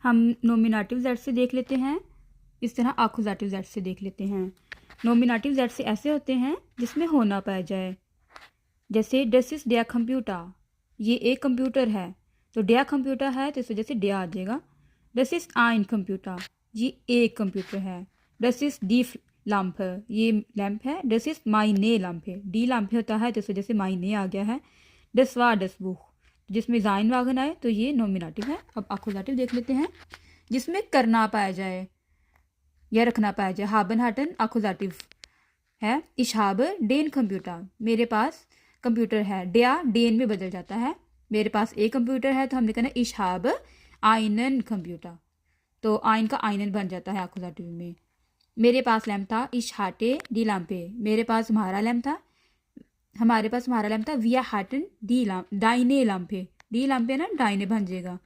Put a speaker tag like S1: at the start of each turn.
S1: हम nominative Z से देख लेते हैं, इस तरह आकुजाटिव जेड से देख लेते हैं। नॉमिनेटिव जेड से ऐसे होते हैं जिसमें होना पाया जाए, जैसे दिस इज डेयर कंप्यूटर, ये एक कंप्यूटर है, तो डेयर कंप्यूटर है तो इस वजह से डेयर आ जाएगा। दिस इज आइन कंप्यूटर, ये एक कंप्यूटर है। दिस इज डी लैम्प, ये लैम्प है। दिस इज माई ने लैम्प है, डी लैम्प होता है तो इस वजह से माई ने आ गया है। दिस वार दिस बुक, जिसमें जाइन वागन आए तो ये नॉमिनेटिव है। अब आकुजाटिव देख लेते हैं, जिसमें करना पाया जाए या रखना पाया जाए। हाबन हाटन आकुजाटिव है। इशहाब डेन कंप्यूटर, मेरे पास कंप्यूटर है। डेया डेन में बदल जाता है, मेरे पास एक कंप्यूटर है तो हमने कहना इशहाब आइनन कंप्यूटर, तो आइन का आइनन बन जाता है आकुजाटिव में। मेरे पास लैम्प था, इशहाटे डी लैम्पे, मेरे पास तुम्हारा लैम्प था, हमारे पास तुम्हारा लैम्प था। विया हाटन डी लैम्प, डाइने लैम्पे, डी लैम्पे ना डाइने बन जाएगा।